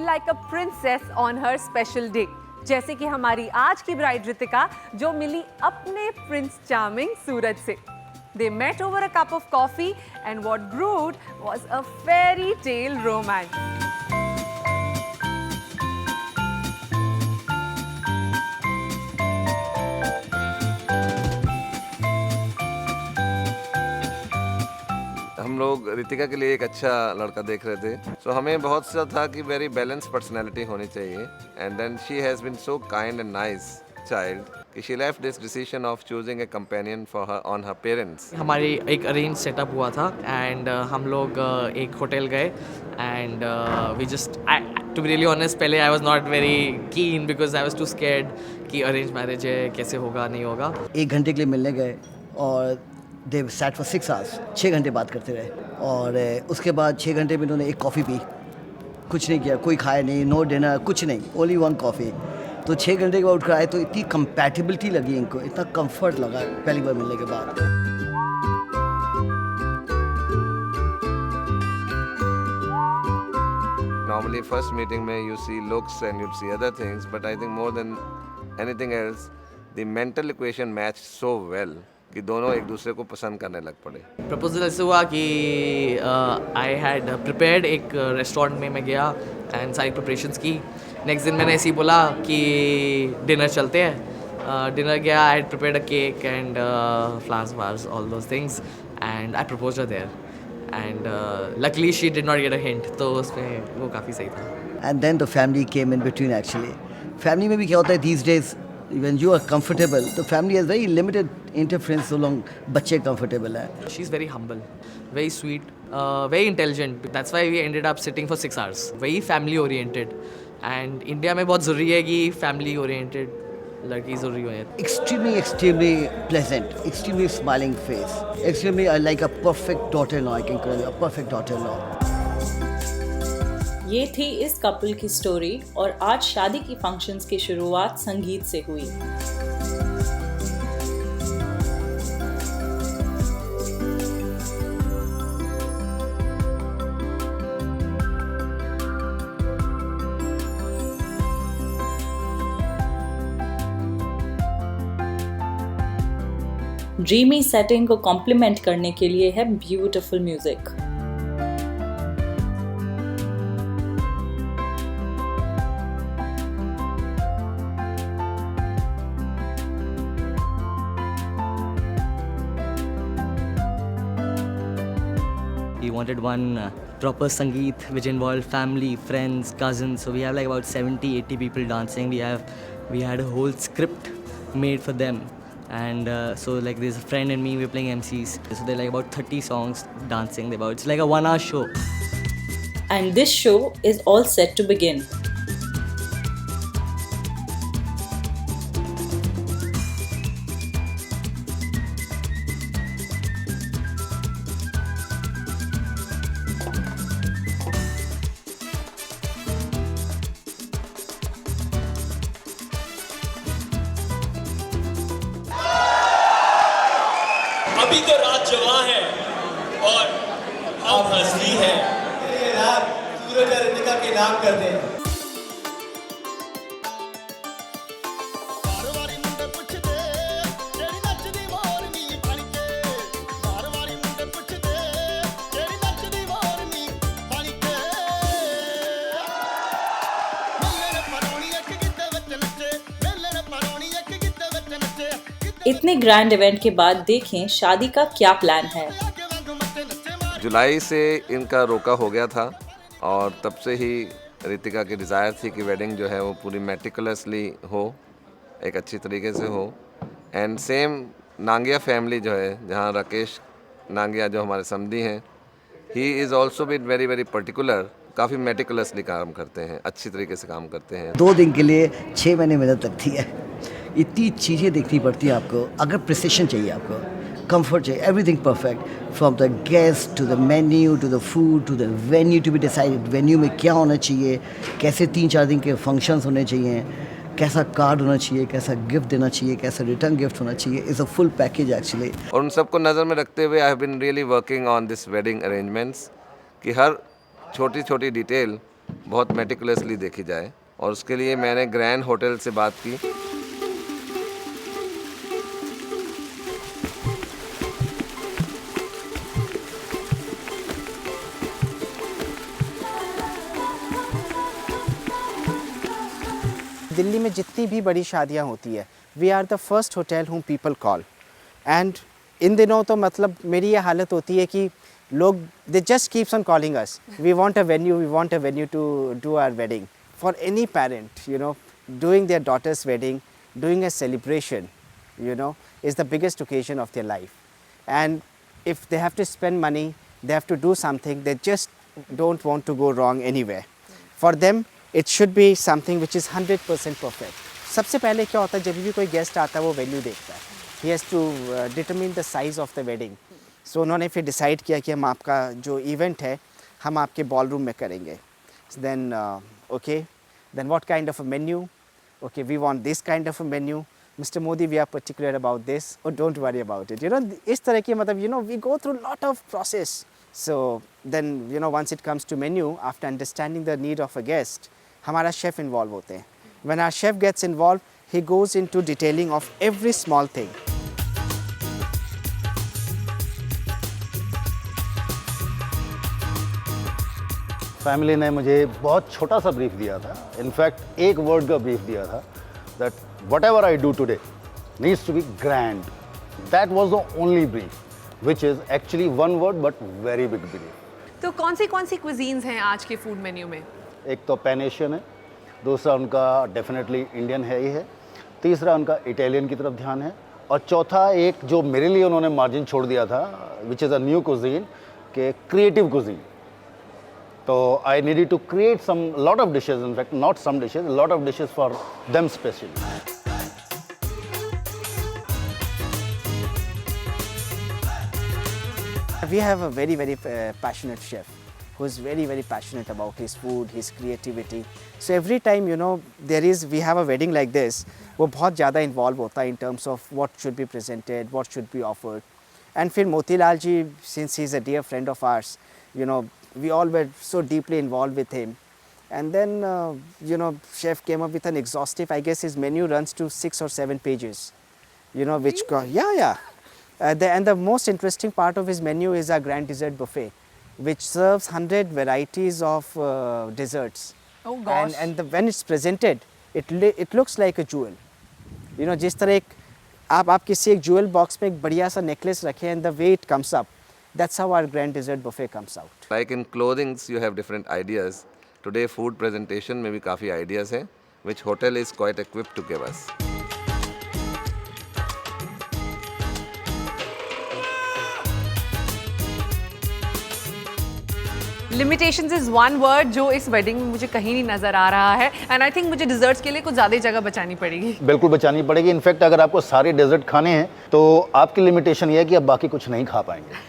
like a princess on her special day. जैसे कि हमारी आज की ब्राइड रितिका जो मिली अपने प्रिंस चार्मिंग सूरज से. They met over a cup of coffee and what brewed was a fairy tale romance. हम लोग रितिका के लिए एक अच्छा लड़का देख रहे थे, सो हमें बहुत सा था कि वेरी बैलेंस पर्सनैलिटी होनी चाहिए. And then she has been so kind and nice child कि she left this decision of choosing a companion for her on her parents. हमारी एक अरेंज सेटअप हुआ था एंड हम लोग एक होटल गए and we just to be really honest पहले I was not very keen because I was too scared कि अरेंज मैरिज है कैसे होगा नहीं होगा. 1 घंटे के लिए मिलने गए और दे सैट फॉर 6 आवर्स, 6 घंटे बात करते रहे. और उसके बाद 6 घंटे में उन्होंने एक कॉफ़ी पी, कुछ नहीं किया, कोई खाया नहीं, नो डिनर, कुछ नहीं, ओनली 1 कॉफ़ी. तो 6 घंटे के बाद उठ कर आए तो इतनी कंपैटिबिलिटी लगी इनको, इतना कंफर्ट लगा पहली बार मिलने के बाद. Normally first meeting में you see looks and you see other things, but I think more than anything else the mental equation matched so well कि दोनों एक दूसरे को पसंद करने लग पड़े. प्रपोजल ऐसे हुआ कि आई हैड प्रिपेयर्ड एक रेस्टोरेंट में मैं गया एंड सारी प्रिपरेशंस की. नेक्स्ट दिन मैंने ऐसे ही बोला कि डिनर चलते हैं. डिनर गया, I had prepared a cake and flowers was all those things and I proposed her there and luckily she did not get a hint. तो उसमें वो काफ़ी सही था. And then the family came in between. Actually family में भी क्या होता है these days when you are comfortable, the family has very limited interference so long बच्चे comfortable है. She's very humble, very sweet, very intelligent. That's why we ended up sitting for 6 hours. Very family oriented. And India में बहुत ज़रूरी है कि family oriented लड़की ज़रूरी हो. Extremely pleasant, extremely smiling face, extremely like a perfect daughter-in-law. I can call you a perfect daughter-in-law. ये थी इस कपल की स्टोरी और आज शादी की फंक्शंस की शुरुआत संगीत से हुई. ड्रीमी सेटिंग को कॉम्प्लीमेंट करने के लिए है beautiful music. We wanted one proper Sangeet which involved family, friends, cousins. So we have like about 70-80 people dancing. We had a whole script made for them. And so like there's a friend and me, we're playing MCs. So they're like about 30 songs dancing. It's like a 1-hour show. And this show is all set to begin. अभी तो रात जवां है और हम हंसी है. ये रात सूरज और रितिका के नाम कर दे. इतने ग्रैंड इवेंट के बाद देखें शादी का क्या प्लान है. जुलाई से इनका रोका हो गया था और तब से ही रितिका की डिज़ायर थी कि वेडिंग जो है वो पूरी मेटिकुलसली हो, एक अच्छी तरीके से हो. एंड सेम नांगिया फैमिली जो है, जहाँ राकेश नांगिया जो हमारे समधी हैं, he is also been very very particular. काफ़ी मेटिकुलसली काम करते हैं, अच्छी तरीके से काम करते हैं. 2 दिन के लिए 6 महीने मेहनत लगती है. इतनी चीज़ें देखनी पड़ती हैं आपको. अगर प्रिसिशन चाहिए आपको, कंफर्ट चाहिए, everything perfect, from the guest to the menu to the food to the venue to be decided. Venue में क्या होना चाहिए, कैसे 3-4 दिन के फंक्शंस होने चाहिए, कैसा कार्ड होना चाहिए, कैसा गिफ्ट देना चाहिए, कैसा रिटर्न गिफ्ट होना चाहिए. Is a full package actually. और उन सबको नज़र में रखते हुए I have been really working on this wedding arrangements कि हर छोटी छोटी डिटेल बहुत मेटिकुलसली देखी जाए, और उसके लिए मैंने ग्रैंड होटल से बात की। दिल्ली में जितनी भी बड़ी शादियां होती है, we are the first hotel whom people call. And इन दिनों तो मतलब मेरी ये हालत होती है कि लोग they just keeps on calling us, we want a venue to do our wedding. For any parent, you know, doing their daughters wedding, doing a celebration, you know, is the biggest occasion of their life. And if they have to spend money, they have to do something, they just don't want to go wrong anywhere. For them, it should be something which is 100% perfect. सबसे पहले क्या होता है, जब भी कोई guest आता है वो वेन्यू देखता है. He has to determine the size of the wedding. So उन्होंने फिर डिसाइड किया कि हम आपका जो इवेंट है हम आपके बॉल रूम में करेंगे. Then okay, then what kind of a menu? Okay, we want this kind of a menu. Mr. Modi, we are particular about this. Oh, don't worry about it. You know, इस तरह की मतलब, you know, we go through lot of process. So then, you know, once it comes to menu, after understanding the need of a guest, हमारा chef involve होते हैं. When our chef gets involved, he goes into detailing of every small thing. Family ने मुझे बहुत छोटा सा brief दिया था. इनफैक्ट एक वर्ड का ब्रीफ दिया था, that whatever I do today needs to be grand. That was the only brief, which is actually one word but very big brief. तो कौन सी क्विजीन्स हैं आज के फूड मेन्यू में? एक तो पैन एशियन है, दूसरा उनका डेफिनेटली इंडियन है ही है, तीसरा उनका इटालियन की तरफ ध्यान है, और चौथा एक जो मेरे लिए उन्होंने मार्जिन छोड़ दिया था, which is a new cuisine, के creative cuisine. So I needed to create lot of dishes, in fact not some dishes, a lot of dishes for them specially. We have a very passionate chef who is very passionate about his food, his creativity. So every time, you know, we have a wedding like this, वो बहुत ज़्यादा involved होता है in terms of what should be presented, what should be offered. And फिर मोतीलाल जी, since he is a dear friend of ours, you know, we all were so deeply involved with him. And then, you know, chef came up with an exhaustive, I guess his menu runs to 6 or 7 pages, you know, which, and the most interesting part of his menu is our grand dessert buffet, which serves 100 varieties of desserts. Oh gosh. And when it's presented, it looks like a jewel. You know, जिस तरह आप किसी एक jewel box में एक बढ़िया सा necklace रखें, and the way it comes up, that's how our grand dessert buffet comes out. Like in clothings, you have different ideas. Today, food presentation में भी काफ़ी ideas हैं, which hotel is quite equipped to give us. Limitations is one word जो इस wedding में मुझे कहीं नहीं नजर आ रहा है, एंड आई थिंक मुझे डिजर्ट्स के लिए कुछ ज़्यादा जगह बचानी पड़ेगी. बिल्कुल बचानी पड़ेगी. इनफैक्ट अगर आपको सारे डेजर्ट खाने हैं तो आपकी लिमिटेशन ये है कि आप बाकी कुछ नहीं खा पाएंगे.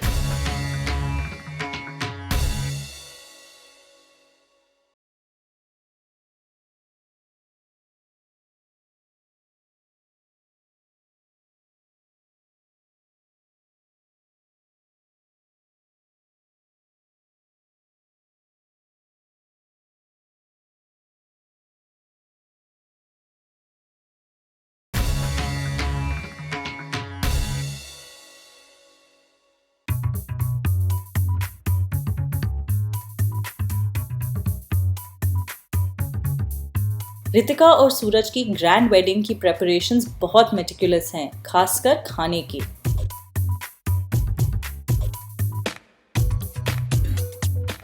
रितिका और सूरज की ग्रैंड वेडिंग की प्रेपरेशंस बहुत मेटिकुलस हैं, खासकर खाने की.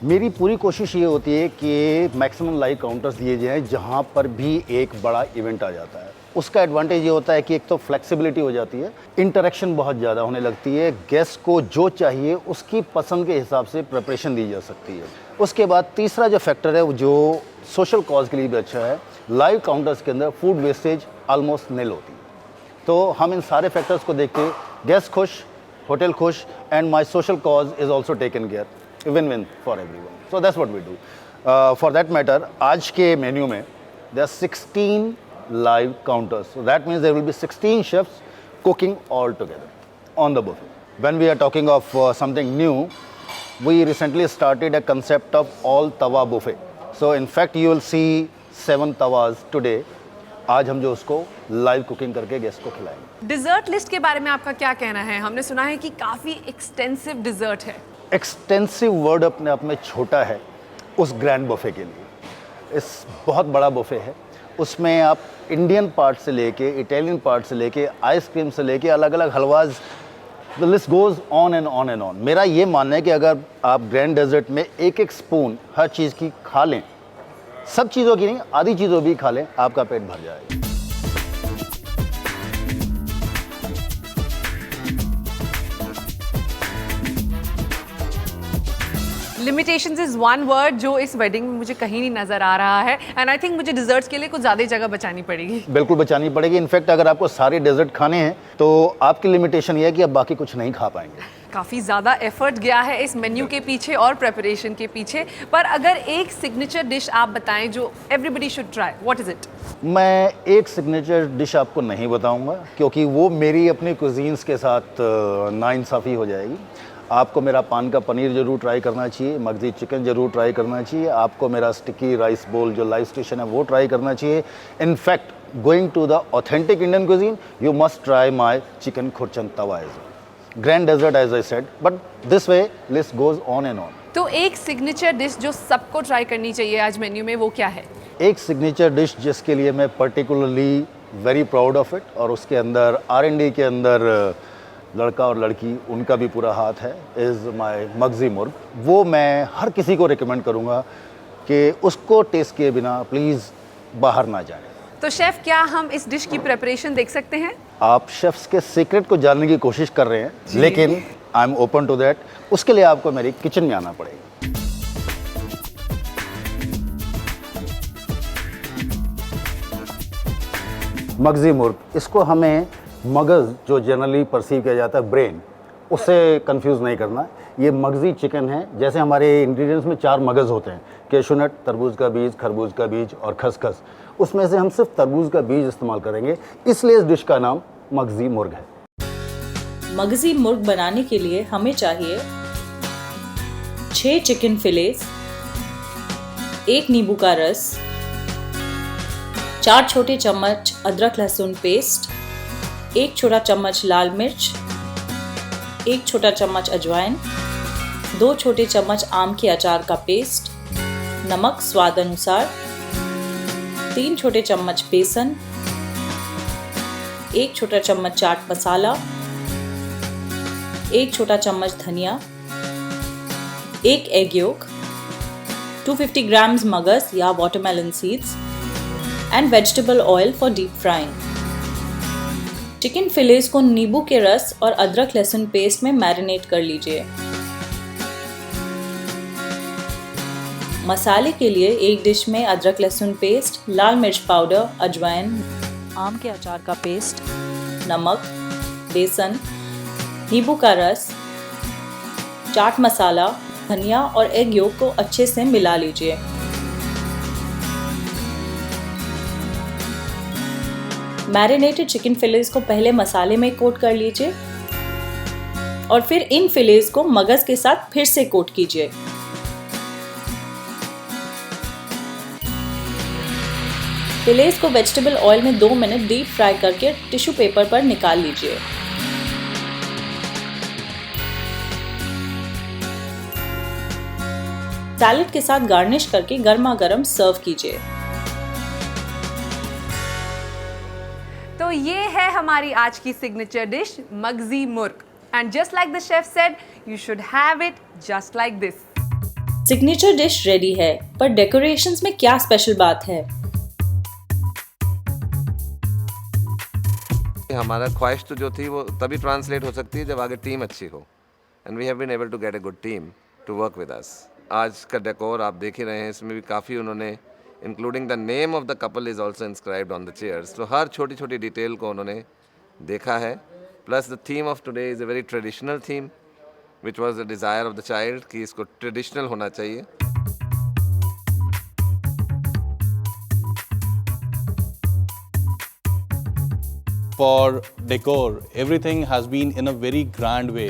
मेरी पूरी कोशिश ये होती है कि मैक्सिमम लाइव काउंटर्स दिए जाएं जहाँ पर भी एक बड़ा इवेंट आ जाता है. उसका एडवांटेज ये होता है कि एक तो फ्लेक्सिबिलिटी हो जाती है, इंटरेक्शन बहुत ज़्यादा होने लगती है, गेस्ट को जो चाहिए उसकी पसंद के हिसाब से प्रिपरेशन दी जा सकती है. उसके बाद तीसरा जो फैक्टर है वो जो सोशल कॉज के लिए भी अच्छा है, लाइव काउंटर्स के अंदर फूड वेस्टेज ऑलमोस्ट नील होती है. तो हम इन सारे फैक्टर्स को देख के गेस्ट खुश, होटल खुश, and my social cause is also taken care, win-win for everyone. So that's what we do. For that matter, आज के मेन्यू में there are 16 live counters. So that means there will be 16 chefs cooking all together on the buffet. When we are talking of something new, we recently started a concept of all tawa buffet. So in fact you will see 7 tawas today. आज हम जो उसको live cooking करके guest को खिलाएंगे। Dessert list के बारे में आपका क्या कहना है? हमने सुना है कि काफ़ी एक्सटेंसिव डिजर्ट है। एक्सटेंसिव वर्ड अपने आप में छोटा है उस ग्रैंड बुफे के लिए। इस बहुत बड़ा बुफे है, उसमें आप इंडियन पार्ट से लेके इटालियन पार्ट से लेके आइसक्रीम से लेके अलग अलग halwas, the list goes on and on and on. मेरा ये मानना है कि अगर आप ग्रैंड डेजर्ट में एक एक स्पून हर चीज़ की खा लें, सब चीज़ों की नहीं आधी चीज़ों भी खा लें, आपका पेट भर जाएगा। लिमिटेशंस इज वन वर्ड जो इस वेडिंग में मुझे कहीं नहीं नजर आ रहा है, एंड आई थिंक मुझे डिजर्ट्स के लिए कुछ ज़्यादा जगह बचानी पड़ेगी। बिल्कुल बचानी पड़ेगी। इनफैक्ट अगर आपको सारे डेजर्ट खाने हैं तो आपकी लिमिटेशन ये है कि आप बाकी कुछ नहीं खा पाएंगे। काफ़ी ज़्यादा एफर्ट गया है इस मेन्यू के पीछे और प्रेपरेशन के पीछे, पर अगर एक सिग्नेचर डिश आप बताएं जो everybody should try, what is it? मैं एक सिग्नेचर डिश आपको नहीं बताऊंगा क्योंकि वो मेरी अपनी कुजीन्स के साथ नाइंसाफ़ी हो जाएगी। आपको मेरा पान का पनीर ज़रूर ट्राई करना चाहिए, मगजी चिकन ज़रूर ट्राई करना चाहिए, आपको मेरा स्टिकी राइस बोल जो लाइव स्टेशन है वो ट्राई करना चाहिए। In fact going to the authentic Indian cuisine you must try my chicken khurchan tawa as grand dessert as I said, but this way list goes on and on. तो एक signature dish जो सबको try करनी चाहिए आज मेन्यू में, वो क्या है? एक सिग्नेचर डिश जिसके लिए मैं particularly very proud of it और उसके अंदर R&D के अंदर लड़का और लड़की उनका भी पूरा हाथ है, इज़ माई मगजी मुर्ग। वो मैं हर किसी को रिकमेंड करूँगा कि उसको टेस्ट किए बिना प्लीज़ बाहर ना जाए। तो शेफ़, क्या हम इस डिश की प्रेपरेशन देख सकते हैं? आप शेफ्स के सीक्रेट को जानने की कोशिश कर रहे हैं, लेकिन I am open to that. उसके लिए आपको मेरी किचन में आना पड़ेगा। मगजी मुर्ग, इसको हमें मगज़ जो जनरली परसीव किया जाता है ब्रेन, उससे कंफ्यूज नहीं करना। ये मगजी चिकन है। जैसे हमारे इंग्रेडिएंट्स में 4 मगज़ होते हैं, कैशूनट, तरबूज का बीज, खरबूज का बीज और खसखस। उसमें से हम सिर्फ तरबूज का बीज इस्तेमाल करेंगे, इसलिए इस डिश का नाम मगजी मुर्ग है। मगजी मुर्ग बनाने के लिए हमें चाहिए 6 चिकन फिलेस, 1 नींबू का रस, 4 छोटे चम्मच अदरक लहसुन पेस्ट, 1 छोटा चम्मच लाल मिर्च, 1 छोटा चम्मच अजवाइन, 2 छोटे चम्मच आम के अचार का पेस्ट, नमक स्वाद अनुसार, 3 छोटे चम्मच बेसन, 1 छोटा चम्मच चाट मसाला, 1 छोटा चम्मच धनिया, 1 एग योक, 250 ग्राम्स मगज या watermelon seeds and vegetable oil for deep frying. Chicken fillets को नींबू के रस और अदरक लहसुन पेस्ट में मैरिनेट कर लीजिए। मसाले के लिए एक डिश में अदरक लहसुन पेस्ट, लाल मिर्च पाउडर, अजवाइन, आम के अचार का पेस्ट, नमक, बेसन, नींबू का रस, चाट मसाला, धनिया और एग योक को अच्छे से मिला लीजिए। मैरिनेटेड चिकन फिलेस को पहले मसाले में कोट कर लीजिए और फिर इन फिलेस को मगज के साथ फिर से कोट कीजिए। फिलेस को वेजिटेबल ऑयल में 2 मिनट डीप फ्राई करके टिश्यू पेपर पर निकाल लीजिए। सैलेड के साथ गार्निश करके गर्मा गर्म सर्व कीजिए। तो ये है हमारी आज की सिग्नेचर डिश मगजी मुर्ग, and just like the chef said, you should have it just like this. Signature dish ready है, पर डेकोरेशंस में क्या स्पेशल बात है? हमारा ख्वाहिश तो जो थी वो तभी ट्रांसलेट हो सकती है जब आगे टीम अच्छी हो, and we have been able to get a good team to work with us. आज का डेकोर आप देख ही रहे हैं, इसमें भी काफ़ी उन्होंने including the name of the couple is also inscribed on the chairs. तो हर छोटी छोटी डिटेल को उन्होंने देखा है। Plus the theme of today is a very traditional theme which was the desire of the child कि इसको ट्रेडिशनल होना चाहिए। For decor, everything has been in a very grand way.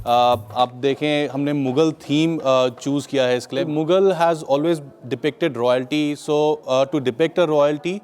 आप देखें हमने मुग़ल थीम चूज़ किया है इसके लिए. Mughal has always depicted royalty, so to depict a royalty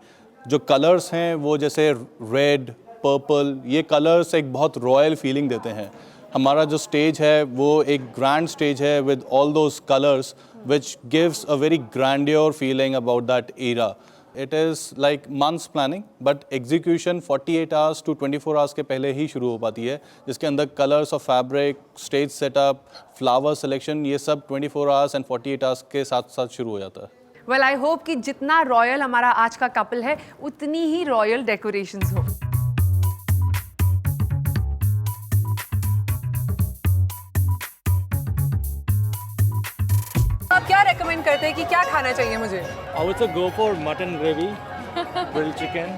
जो कलर्स हैं वो जैसे रेड, पर्पल, ये कलर्स एक बहुत रॉयल फीलिंग देते हैं. हमारा जो स्टेज है वो एक ग्रैंड स्टेज है with all those colours which gives a very grandeur feeling about that era. It is like months planning, but execution 48 hours to 24 hours के पहले ही शुरू हो पाती है, जिसके अंदर colours of fabric, stage setup, flower selection, ये सब 24 आवर्स एंड 48 आवर्स के साथ साथ शुरू हो जाता है. वेल आई होप कि जितना रॉयल हमारा आज का कपल है उतनी ही रॉयल डेकोरेशंस हो. आप क्या रेकमेंड करते हैं कि क्या खाना चाहिए मुझे? I would say go for mutton gravy, grilled chicken.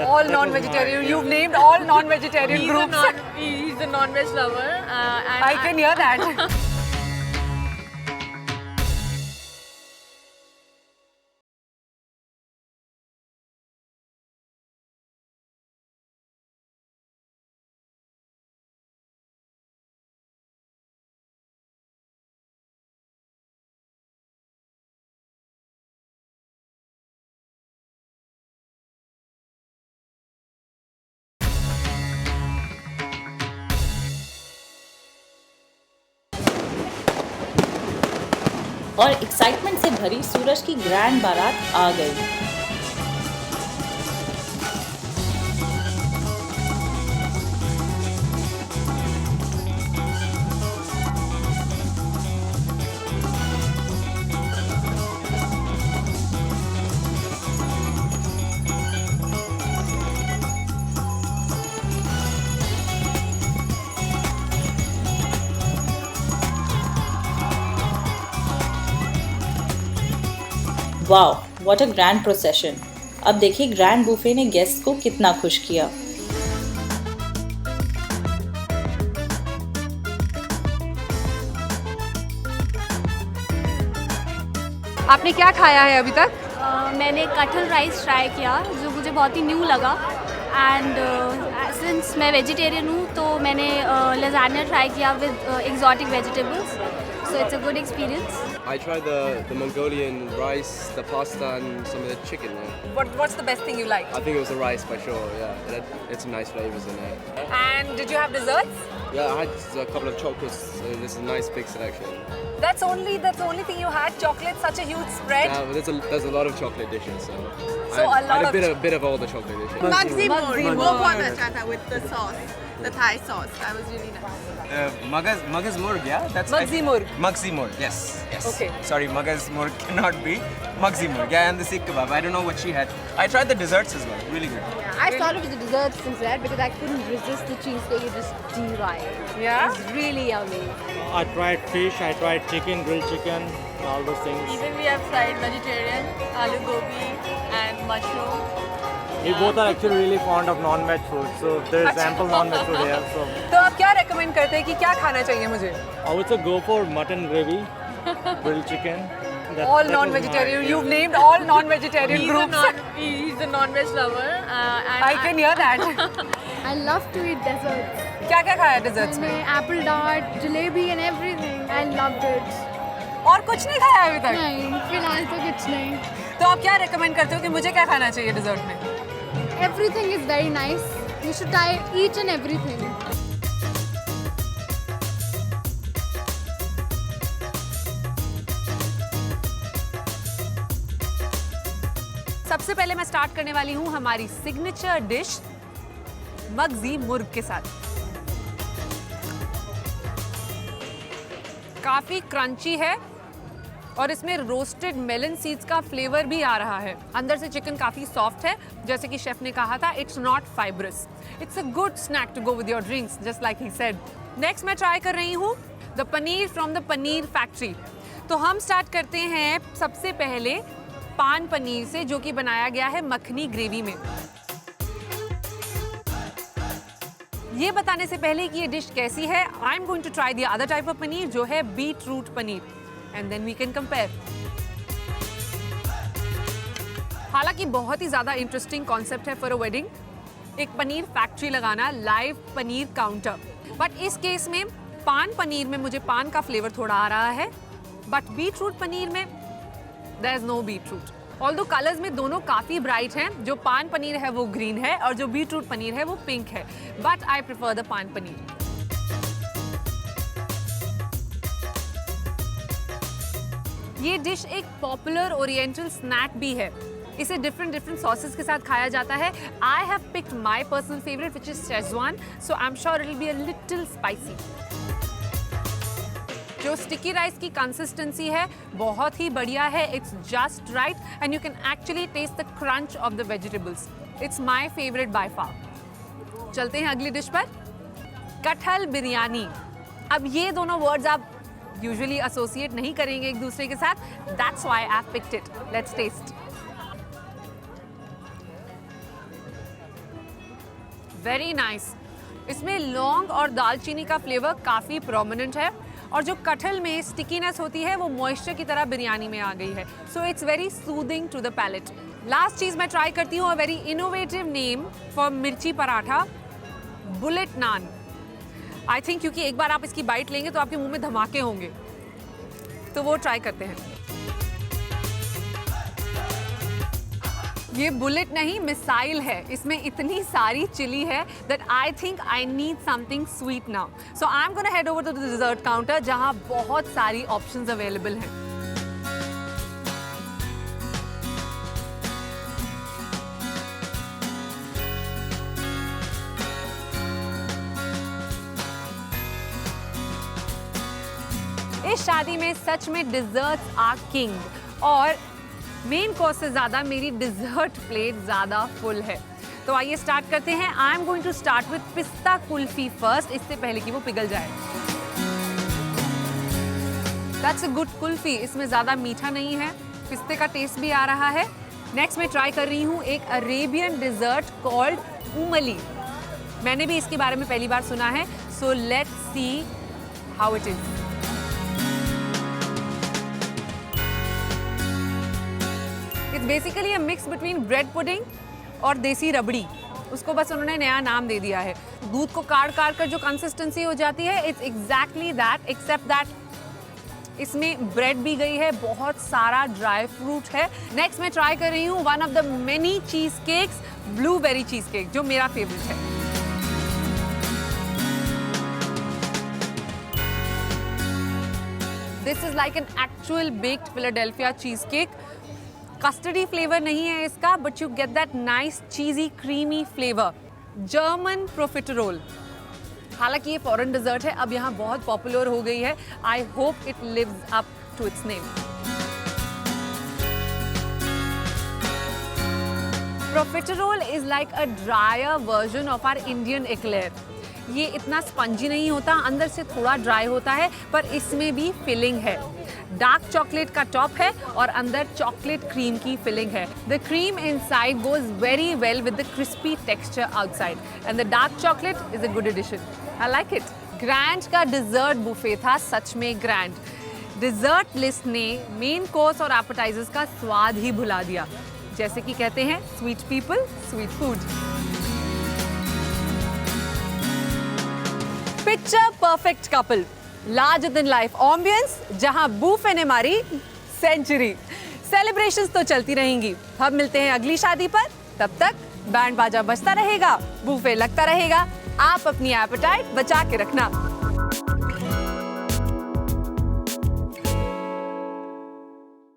All non-vegetarian. You've named all non-vegetarian groups. He's a non-veg lover. I can hear that. और एक्साइटमेंट से भरी सूरज की ग्रैंड बारात आ गई. Wow, what a grand procession. अब देखिए grand buffet ने गेस्ट को कितना खुश किया. आपने क्या खाया है अभी तक? मैंने कटहल राइस ट्राई किया जो मुझे बहुत ही न्यू लगा. एंड सिंस मैं वेजिटेरियन हूँ तो मैंने लजानिया ट्राई किया with exotic vegetables. So it's a good experience. I tried the Mongolian rice, the pasta, and some of the chicken. Yeah. What's the best thing you like? I think it was the rice for sure. Yeah, it's some nice flavors in there. And did you have desserts? Yeah, I had a couple of chocolates. So there's a nice big selection. That's the only thing you had. Chocolate, such a huge spread. Yeah, but there's a lot of chocolate dishes. So I had a bit of all the chocolate dishes. Magzi Mor, वो बहुत अच्छा था with the sauce, the Thai sauce. That was really nice. Magaz Murg, yeah? That's Magzi Murg. Magzi Murg, yes. Okay. Sorry, Magaz Murg cannot be. Magzi Murg, yeah, and the Sikh kebab. I don't know what she had. I tried the desserts as well. Really good. Yeah, I started with the desserts instead because I couldn't resist the cheesecake. It just derived. Yeah? It's really yummy. I tried fish, I tried chicken, grilled chicken, all those things. Even we have tried vegetarian, aloo gobi and mushroom. We both are actually really fond of non-veg food, so there's ample non-veg food here. So तो आप क्या recommend करते हैं कि क्या खाना चाहिए मुझे? I would say go for mutton gravy, grilled chicken. All non-vegetarian. You've named all non-vegetarian groups. He's a non-veg lover. I can hear that. I love to eat desserts. क्या क्या खाया desserts में? Apple tart, jalebi and everything. I loved it. और कुछ नहीं खाया अभी तक? नहीं, फिलहाल तो कुछ नहीं. तो आप क्या recommend करते हो कि मुझे क्या खाना चाहिए dessert में? Everything is very nice. You should try each and everything. सबसे पहले मैं स्टार्ट करने वाली हूँ हमारी सिग्नेचर डिश मगजी मुर्ग के साथ. काफी क्रंची है और इसमें रोस्टेड मेलन सीड्स का फ्लेवर भी आ रहा है. अंदर से चिकन काफ़ी सॉफ्ट है, जैसे कि शेफ ने कहा था. It's not fibrous. It's a good snack to go with your drinks, just like he said. Next मैं ट्राई कर रही हूँ the paneer from the paneer factory. तो हम स्टार्ट करते हैं सबसे पहले पान पनीर से, जो कि बनाया गया है मखनी ग्रेवी में. ये बताने से पहले कि ये डिश कैसी है, I am going to try the other type of paneer, जो है beetroot paneer. And then we can compare. हालांकि बहुत ही ज़्यादा इंटरेस्टिंग कॉन्सेप्ट है फॉर अ वेडिंग, एक पनीर फैक्ट्री लगाना, लाइव पनीर काउंटर. बट इस केस में पान पनीर में मुझे पान का फ्लेवर थोड़ा आ रहा है, बट बीटरूट पनीर में there is no beetroot. Although colours में दोनों काफ़ी ब्राइट हैं, जो पान पनीर है वो ग्रीन है और जो बीटरूट पनीर है वो पिंक है, बट आई प्रेफर द पान पनीर। ये डिश एक पॉपुलर ओरिएंटल स्नैक भी है। इसे डिफरेंट सॉसेस के साथ खाया जाता है। I have picked my personal favourite which is schezwan, so I am sure it will be a little spicy. जो स्टिकी राइस की कंसिस्टेंसी है बहुत ही बढ़िया है, it's just right and you can actually taste the crunch of the vegetables. It's my favourite by far. चलते हैं अगली डिश पर, कटहल बिरयानी। अब ये दोनों वर्ड्स आप यूजुअली एसोसिएट नहीं करेंगे एक दूसरे के साथ, that's why I have picked it. Let's taste. Very nice. इसमें लौंग और दालचीनी का फ्लेवर काफ़ी प्रोमिनेंट है और जो कटहल में स्टिकीनेस होती है वो मॉइस्चर की तरह बिरयानी में आ गई है, so it's very soothing to the palate. Last चीज़ मैं ट्राई करती हूँ, a very innovative name for mirchi paratha, bullet naan. I think क्योंकि एक बार आप इसकी बाइट लेंगे तो आपके मुंह में धमाके होंगे, तो वो ट्राई करते हैं। ये बुलेट नहीं मिसाइल है, इसमें इतनी सारी चिली है that I think I need something sweet now, so I am gonna head over to the dessert counter जहां बहुत सारी ऑप्शंस अवेलेबल हैं। इस शादी में सच में डिजर्ट्स आर किंग और मेन कोर्स से ज़्यादा मेरी डिज़र्ट प्लेट ज़्यादा फुल है। तो आइए स्टार्ट करते हैं। I am going to start with pista kulfi first, इससे पहले कि वो पिघल जाए। दैट्स अ गुड कुल्फी, इसमें ज़्यादा मीठा नहीं है, पिस्ते का टेस्ट भी आ रहा है। नेक्स्ट मैं ट्राई कर रही हूँ एक अरेबियन डिज़र्ट कॉल्ड उमली। मैंने भी इसके बारे में पहली बार सुना है, so let's see how it is. It's basically a mix between bread pudding और देसी रबड़ी, उसको बस उन्होंने नया नाम दे दिया है। दूध को काट कर जो कंसिस्टेंसी हो जाती है, it's exactly that, except that इसमें ब्रेड भी गई है, बहुत सारा ड्राई फ्रूट है। नेक्स्ट मैं ट्राई कर रही हूँ one of the many cheesecakes, blueberry cheesecake, जो मेरा फेवरेट है। This is like an actual baked Philadelphia cheesecake. Custardy flavour नहीं है इसका, but you get that nice cheesy creamy flavour. German profiterole, हालांकि ये foreign dessert है, अब यहाँ बहुत पॉपुलर हो गई है। I hope it lives up to its name. Profiterole is like a drier version of our Indian eclair. ये इतना स्पंजी नहीं होता, अंदर से थोड़ा ड्राई होता है, पर इसमें भी फिलिंग है। डार्क चॉकलेट का टॉप है और अंदर चॉकलेट क्रीम की फिलिंग है। The cream inside goes very well with the crispy texture outside and the dark chocolate is a good addition. I like it. Grand का डिजर्ट बुफे था, सच में ग्रैंड। डिजर्ट लिस्ट ने मेन कोर्स और appetizers का स्वाद ही भुला दिया। जैसे कि कहते हैं, sweet people sweet food. Picture perfect couple, larger than life ambience, जहां बूफे ने मारी सेंचुरी। सेलिब्रेशंस तो चलती रहेंगी, हम मिलते हैं अगली शादी पर। तब तक बैंड बाजा बजता रहेगा, बूफे लगता रहेगा। आप अपनी एपेटाइट बचा के रखना।